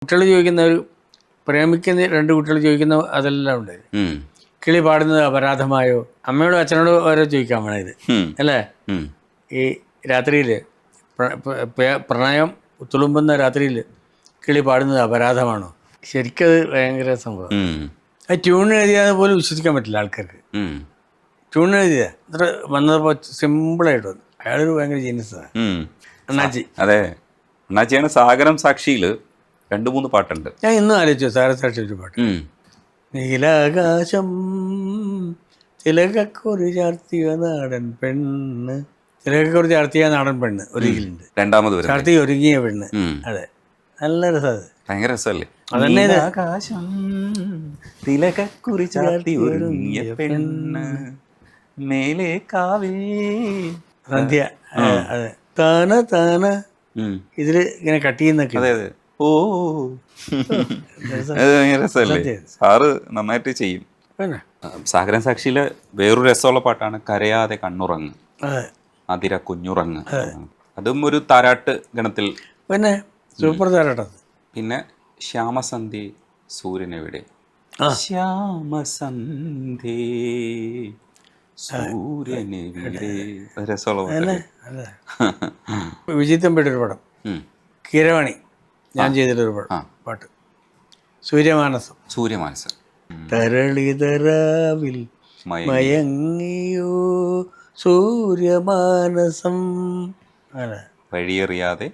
കുട്ടികൾ ചോദിക്കുന്ന ഒരു പ്രേമിക്കുന്ന രണ്ട് കുട്ടികൾ ചോദിക്കുന്ന അതെല്ലാം ഉണ്ട്. കിളി പാടുന്നത് അപരാധമായോ, അമ്മയോടും അച്ഛനോടും ഓരോ ചോദിക്കാൻ വേണം ഇത് അല്ലേ. ഈ രാത്രിയിൽ പ്രണയം തുളുമ്പുന്ന രാത്രിയിൽ കിളി പാടുന്നത് അപരാധമാണോ? ശരിക്കത് ഭയങ്കര സംഭവം. അത് ട്യൂൺ എഴുതിയാൽ പോലും വിശ്വസിക്കാൻ പറ്റില്ല ആൾക്കാർക്ക്. ട്യൂൺ എഴുതിയ അത്ര വന്നപ്പോൾ സിമ്പിളായിട്ട് വന്നു. അയാളൊരു ഭയങ്കര ജീനിയസാണ് അണ്ണാച്ചി. അതെ, അണ്ണാച്ചിയാണ് സാഗരം സാക്ഷിയിൽ 2-3 പാട്ടുണ്ട്. ഞാൻ ഇന്നും ആലോചിച്ചു സാഗരം സാക്ഷി ഒരു പാട്ട്. നീലാകാശം തിലകക്കുറി ചാർത്തിയ നാടൻ പെണ്ണ്, തിലകക്കുറി ചാർത്തിയ നാടൻ പെണ്ണ് ഒരിക്കലുണ്ട്. രണ്ടാമത് ചാർത്തി ഒരുങ്ങിയ പെണ്ണ്. അതെ, നല്ല രസം. അത് ഭയങ്കര രസമല്ലേ? അതന്നെ ആകാശം തിലകക്കുറി ചാർത്തി ഒരുങ്ങിയ പെണ്ണ് മേലെ കാവേ സന്ധ്യ. അതെ, താന താന ഇതില് ഇങ്ങനെ കട്ട് ചെയ്യുന്നൊക്കെ. അതെ അതെ. ഓ അത് ഭയങ്കര രസമല്ലേ? സാറ് നന്നായിട്ട് ചെയ്യും. സാഗരം സാക്ഷിയിലെ വേറൊരു രസമുള്ള പാട്ടാണ് കരയാതെ കണ്ണുറങ്ങ് അതിര കുഞ്ഞുറങ്ങ്. അതും ഒരു താരാട്ട് ഗണത്തിൽ. പിന്നെ സൂപ്പർ താരാട്ടം. പിന്നെ ശ്യാമസന്ധ്യ സൂര്യനെവിടെ, ശ്യാമസന്ധ്യ സൂര്യനെവിടെ. രസമുള്ള വിജയ് തമ്പിയുടെ ഒരു പടം, കീരവാണി ഞാൻ ചെയ്തിട്ടൊരു പാട്ട്, സൂര്യമാനസം. സൂര്യമാനസം. തരളിതരാവിൽ മയങ്ങിയോ സൂര്യമാനസം. വഴിയറിയാതെ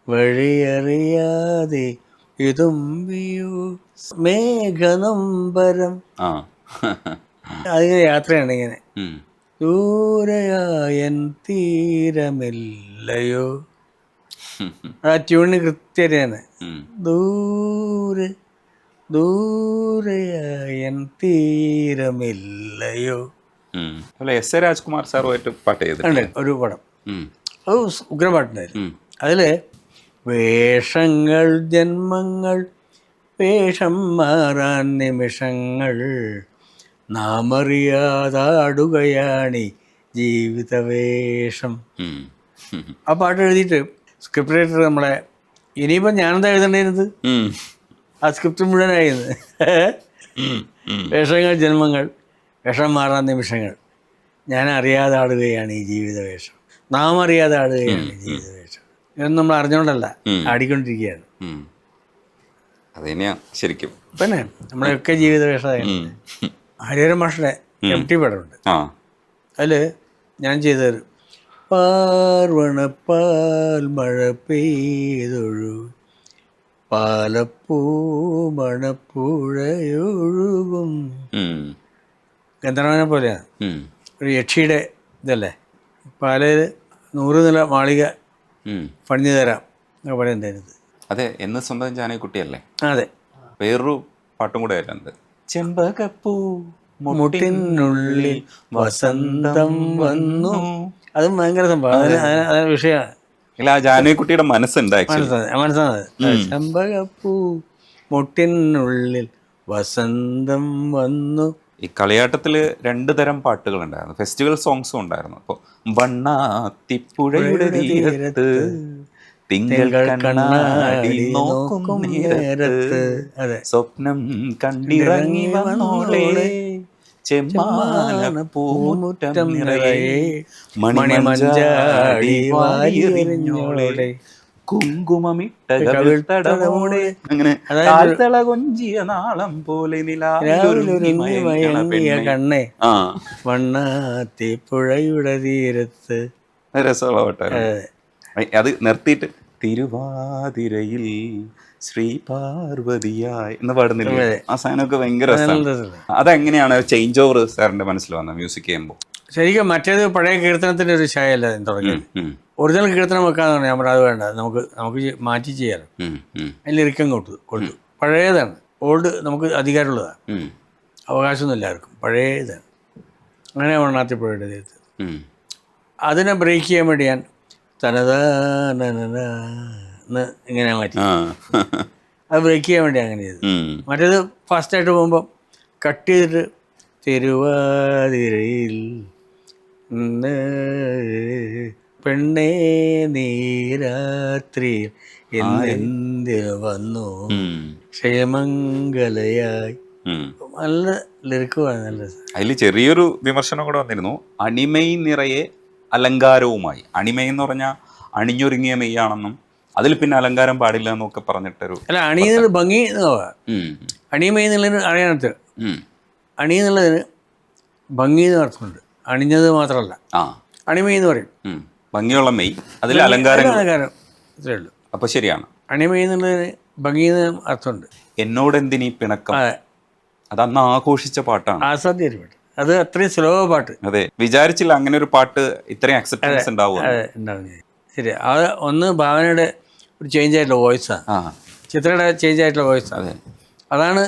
വഴിയറിയാതെ ഇതുമ്പിയോ മേഘനമ്പരം. അതിങ്ങനെ യാത്രയാണ് ഇങ്ങനെ. ദൂരയായൻ തീരമില്ലയോ. ആ ട്യൂണിന് കൃത്യതയാണ്. ദൂരെ ദൂരയായൻ തീരമില്ലയോ. എസ് എ രാജ്കുമാർ സാറുമായിട്ട് പാട്ട് ചെയ്തിട്ടുണ്ട് ഒരു പടം. അത് ഉഗ്രപാട്ടുണ്ടായിരുന്നു. അതിൽ വേഷങ്ങൾ ജന്മങ്ങൾ വേഷം മാറാൻ നിമിഷങ്ങൾ നാമറിയാതാടുകയാണി ജീവിതവേഷം. ആ പാട്ട് എഴുതിയിട്ട് സ്ക്രിപ്റ്റ് റൈറ്റർ നമ്മളെ ഇനിയിപ്പം ഞാനെന്താ എഴുതേണ്ടിരുന്നത്, ആ സ്ക്രിപ്റ്റ് മുഴുവനായിരുന്നു. വേഷങ്ങൾ ജന്മങ്ങൾ വേഷം മാറാൻ നിമിഷങ്ങൾ ഞാൻ അറിയാതെ ആടുകയാണ് ഈ ജീവിതവേഷം, നാം അറിയാതെ ആടുകയാണ് ഈ ജീവിതവേഷം. ഇതൊന്നും നമ്മൾ അറിഞ്ഞുകൊണ്ടല്ല, ആടിക്കൊണ്ടിരിക്കുകയാണ്. അതന്നെയാ ശരിക്കും. പിന്നെ നമ്മളെയൊക്കെ ജീവിതവേഷമായിരുന്നു. ഹരിഹരൻ മാഷിൻ്റെ MT പടമുണ്ട്. അതിൽ ഞാൻ ചെയ്തൊരു പാർവണപ്പാൽ മഴ പെയ്തൊഴു പാലപ്പൂ മണപ്പുഴയൊഴുകും. ഗന്ധർവനെ പോലെയാണ്. ഒരു യക്ഷിയുടെ ഇതല്ലേ, പാലയിൽ 100 നില മാളിക പണിഞ്ഞു തരാം എന്നൊക്കെ പറയുന്നുണ്ടായിരുന്നത്. അതെ, എന്ന് സ്വന്തം ജാനകിക്കുട്ടിയല്ലേ? അതെ. വേറൊരു പാട്ടും കൂടെ ആയിട്ടുണ്ട്, ചെമ്പകപ്പൂ മുട്ടിനുള്ളിൽ വസന്തം വന്നു. അതും ഭയങ്കര സംഭവം. അതിന് വിഷയമാണ്. ഇല്ല, ആ ജാനകിക്കുട്ടിയുടെ മനസ്സുണ്ട്. മനസ്സാണ്. ചെമ്പകപ്പൂ മുട്ടിനുള്ളിൽ വസന്തം വന്നു. ഈ കളിയാട്ടത്തിൽ 2 തരം പാട്ടുകളുണ്ടായിരുന്നു, ഫെസ്റ്റിവൽ സോങ്സും ഉണ്ടായിരുന്നു. അപ്പോൾ വണ്ണാത്തിപ്പുഴയുടെ തീരത്ത് തിങ്കൾ കണ്ണാടി നോക്കും നേരത്ത് സ്വപ്നം കണ്ടിറങ്ങി വന്നോളേ ചെമ്മാനപ്പൂമുറ്റം നിറയെ മണിമഞ്ചാടി വാരിയെറിഞ്ഞോളെ കുങ്കുമമിട്ട കവിൾത്തടമോടെ. അങ്ങനെ കാൽത്തള കൊഞ്ചിയ നാളം പോലെ കണ്ണേ വണ്ണാത്തിപ്പുഴയുടെ തീരത്ത്. രസമുള്ള പാട്ടാണ്. അത് നിർത്തിയിട്ട് തിരുവാതിരയിൽ ശ്രീ പാർവതിയായി എന്ന് പാടുന്നില്ലേ, ആ സാധനമൊക്കെ ഭയങ്കര രസമാണ്. അതെങ്ങനെയാണ് ചേഞ്ച് ഓവർ സാറിന്റെ മനസ്സിൽ വന്നത് മ്യൂസിക് ചെയ്യുമ്പോൾ? ശരിക്കും മറ്റേത് പഴയ കീർത്തനത്തിന്റെ ഒരു ശായല്ല തുടങ്ങി. ഒറിജിനൽ കീർത്തനം വെക്കാന്ന് പറഞ്ഞാൽ നമ്മുടെ അത് വേണ്ട, നമുക്ക് മാറ്റി ചെയ്യാറ്. അതിൽ ഇറുക്കം കൊടുത്തു. പഴയതാണ്, ഓൾഡ്, നമുക്ക് അധികാരമുള്ളതാണ്, അവകാശമൊന്നുമില്ല ആർക്കും, പഴയതാണ്. അങ്ങനെ വണ്ണാത്തിപ്പുഴയുടെ തീരത്ത്. അതിനെ ബ്രേക്ക് ചെയ്യാൻ വേണ്ടി ഞാൻ തനതാന്ന് ഇങ്ങനെ മാറ്റി. അത് ബ്രേക്ക് ചെയ്യാൻ വേണ്ടി അങ്ങനെ ചെയ്തു. മറ്റേത് ഫാസ്റ്റായിട്ട് പോകുമ്പോൾ കട്ട് ചെയ്തിട്ട് തിരുവാതിരയിൽ പെണ്ണേ നീരാത്രി എന്തിനു വന്നു ക്ഷേമംഗലയായി. നല്ല ലിറിക്കുമാണ്, നല്ല രസം. അതിൽ ചെറിയൊരു വിമർശനം കൂടെ വന്നിരുന്നു. അണിമൈ നിറയെ അലങ്കാരവുമായി. അണിമൈ എന്ന് പറഞ്ഞാൽ അണിഞ്ഞൊരുങ്ങിയ മെയ്യാണെന്നും അതിൽ പിന്നെ അലങ്കാരം പാടില്ല എന്നൊക്കെ പറഞ്ഞിട്ടൊരു. അല്ല, അണിയുന്നത് ഭംഗി അണിമൈ എന്നുള്ളതിന് അറിയാനത്ത് അണിയെന്നുള്ളതിന് ഭംഗി എന്ന് അർത്ഥമുണ്ട്. അണിഞ്ഞത് മാത്രമല്ല, അണിമൈ എന്ന് പറയും. ഭംഗിയുള്ള മെയ്, അതിൽ അലങ്കാരം ഇത്രേ ഉള്ളൂ. അപ്പൊ ശരിയാണ്. അണിമൈ എന്നുള്ളതിന് ഭംഗി എന്ന് അർത്ഥമുണ്ട്. എന്നോടെന്തിനീ പിണക്കം, അത് അന്ന് ആഘോഷിച്ച പാട്ടാണ്. ആസാദ്യ പാട്ട്, അത് അത്രയും സ്ലോ പാട്ട്. അതെ, വിചാരിച്ചില്ല അങ്ങനെ ഒരു പാട്ട് ഇത്രയും അക്സെപ്റ്റൻസ് ഉണ്ടാവും. ശരി, അത് ഒന്ന് ഭാവനയുടെ ഒരു ചേഞ്ച് ആയിട്ടുള്ള വോയിസാണ്, ചിത്രയുടെ ചേഞ്ച് ആയിട്ടുള്ള വോയിസാണ്. അതാണ്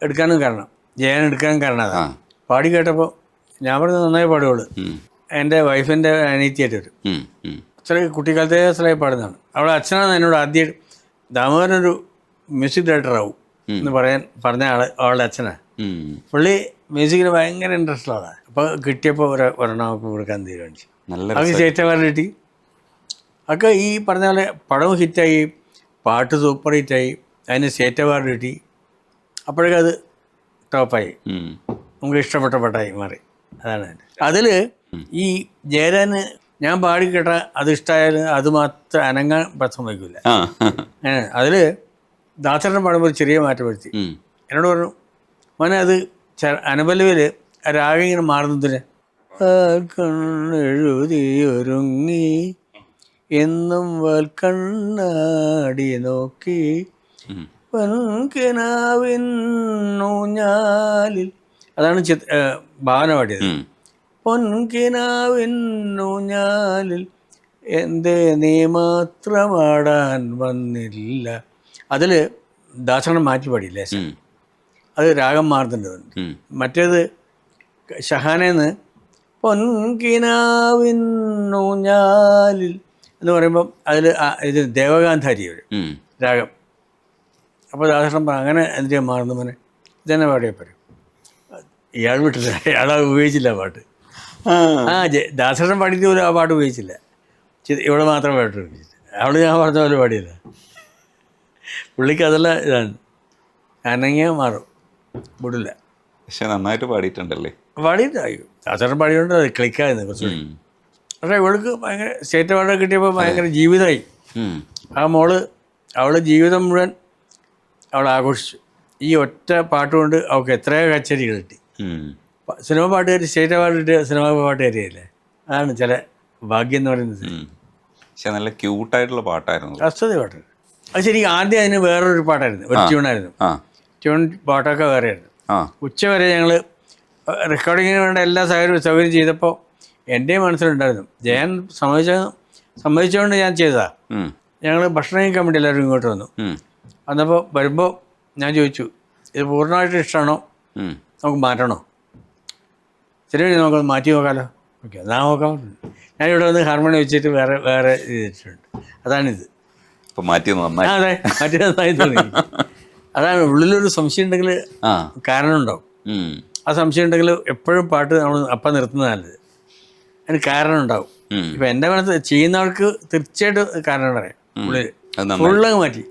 എടുക്കാനും കാരണം, ജയൻ എടുക്കാനും കാരണം അതാണ്. പാടി കേട്ടപ്പോൾ ഞാൻ പറഞ്ഞത് നന്നായി പാടുകയുള്ളു. എൻ്റെ വൈഫിൻ്റെ അനീതിയായിട്ട് വരും. ചില കുട്ടിക്കാലത്തെ സ്ഥലമായി പാടുന്നതാണ്. അവളെ അച്ഛനാണ് എന്നോട് ആദ്യം ദാമോദരനൊരു മ്യൂസിക് ഡയറക്ടറാവും എന്ന് പറഞ്ഞ അവളുടെ അച്ഛനാണ്. പുള്ളി മ്യൂസിക്കിന് ഭയങ്കര ഇൻട്രസ്റ്റ് ഉള്ള ആളാണ്. അപ്പോൾ കിട്ടിയപ്പോൾ ഒരെണ്ണം അവർക്ക് കൊടുക്കാൻ തീരുമാനിച്ചു. അത് സ്റ്റേറ്റ് അവാർഡ് കിട്ടി. ഒക്കെ ഈ പറഞ്ഞ പോലെ പടം ഹിറ്റായി, പാട്ട് സൂപ്പർ ഹിറ്റായി, അതിന് സ്റ്റേറ്റ് അവാർഡ് കിട്ടി. അപ്പോഴേക്കും അത് ടോപ്പായി, നമുക്ക് ഇഷ്ടപ്പെട്ട പാട്ടായി മാറി. അതാണ് അതിൽ ഈ ജയരാന് ഞാൻ പാടി കേട്ട അത് ഇഷ്ടമായാലും അത് മാത്രം അനങ്ങാൻ സമ്മതിക്കില്ല. അതിൽ ദാസരൻ പാടുമ്പോൾ ഒരു ചെറിയ മാറ്റം വരുത്തി. എന്നോട് പറഞ്ഞു, മോനെ അത് അനുപല്ലവിൽ രാഗം ഇങ്ങനെ മാറുന്നതിന് കണ്ണെഴുതിയൊരുങ്ങി എന്നും വൽക്കണ്ണാടി നോക്കി പൊൻകിനാവിന്നൂഞ്ഞാലിൽ, അതാണ് ഭാവന പാടിയത്. പൊൻകിനാവിന്നൂഞ്ഞാലിൽ എന്തേ നീ മാത്രമാടാൻ വന്നില്ല. അതിൽ ദാസനം മാറ്റി പാടിയില്ലേ, അത് രാഗം മാറുന്നുണ്ട്. മറ്റേത് ഷഹാനേന്ന് പൊൻകിനാവിന്നൂഞ്ഞാലിൽ എന്ന് പറയുമ്പം അതിൽ ഇത് ദേവഗാന്ധാരി വരും രാഗം. അപ്പോൾ ദാസനം അങ്ങനെ എന്തിനാ മാറുന്നു മോനെ, ഇതന്നെ പാടിയാൽ പറയും. ഇയാൾ വിട്ടില്ല, ഇയാൾ ഉപയോഗിച്ചില്ല പാട്ട്. ദാസനം പാടിയിട്ട് പോലും ആ പാട്ട് ഉപയോഗിച്ചില്ല. ഇവിടെ മാത്രം പാട്ട് ഉപയോഗിച്ചില്ല. അവിടെ ഞാൻ പറഞ്ഞ പോലെ പാടിയില്ല. പുള്ളിക്ക് അതെല്ലാം ഇതാണ്, അനങ്ങിയാൽ മാറും, വിടില്ല. പക്ഷെ നന്നായിട്ട് പാടിയിട്ടുണ്ടല്ലേ. പാടിയിട്ടായി ദാസനം പാടിയോണ്ട് അത് ക്ലിക്കായിരുന്നു കുറച്ചുകൂടി. പക്ഷേ ഇവൾക്ക് ഭയങ്കര സ്റ്റേറ്റ് അവാർഡ് കിട്ടിയപ്പോൾ ഭയങ്കര ജീവിതമായി. ആ മോള് അവൾ ജീവിതം മുഴുവൻ അവൾ ആഘോഷിച്ചു. ഈ ഒറ്റ പാട്ടുകൊണ്ട് അവൾക്ക് എത്രയോ കച്ചേരികൾ കിട്ടി. സിനിമ പാട്ടുകാരി സ്റ്റേറ്റ് അവാർഡ് കിട്ടിയ സിനിമ പാട്ടുകാരിയല്ലേ. അതാണ് ചില ഭാഗ്യം എന്ന് പറയുന്നത്. പക്ഷെ നല്ല ക്യൂട്ടായിട്ടുള്ള പാട്ടായിരുന്നു, അസ്വതി പാട്ട്. അത് ശരിക്കും ആദ്യം അതിന് വേറൊരു പാട്ടായിരുന്നു, ഒരു ട്യൂണായിരുന്നു. ട്യൂൺ പാട്ടൊക്കെ വേറെയായിരുന്നു. ഉച്ചവരെ ഞങ്ങൾ റെക്കോർഡിങ്ങിന് വേണ്ട എല്ലാ സൗകര്യം ചെയ്തപ്പോൾ എൻ്റെ മനസ്സിലുണ്ടായിരുന്നു. ജയൻ സമ്മതിച്ചുകൊണ്ട് ഞാൻ ചെയ്തതാ. ഞങ്ങൾ ഭക്ഷണം കഴിക്കാൻ വേണ്ടി എല്ലാവരും ഇങ്ങോട്ട് വന്നു. വന്നപ്പോൾ വരുമ്പോൾ ഞാൻ ചോദിച്ചു, ഇത് പൂർണ്ണമായിട്ട് ഇഷ്ടമാണോ, നമുക്ക് മാറ്റണോ? ശരി, നമുക്കത് മാറ്റി നോക്കാമല്ലോ. ഓക്കെ, എന്നാ നോക്കാം. ഞാനിവിടെ വന്ന് ഹാർമോണി വെച്ചിട്ട് വേറെ ചെയ്തിട്ടുണ്ട്. അതാണിത്. മാറ്റി നന്നായി. അതെ, മാറ്റി നന്നായി തോന്നി. അതാണ്, ഉള്ളിലൊരു സംശയം ഉണ്ടെങ്കിൽ കാരണം ഉണ്ടാവും. ആ സംശയം ഉണ്ടെങ്കിൽ എപ്പോഴും പാട്ട് നമ്മൾ അപ്പം നിർത്തുന്നത് നല്ലത്. അതിന് കാരണം ഉണ്ടാവും. ഇപ്പം എൻ്റെ മനസ്സിൽ ചെയ്യുന്ന ആൾക്ക് തീർച്ചയായിട്ടും കാരണം പറയാം. ഉള്ളിൽ ഫുള്ളങ്ങ് മാറ്റി.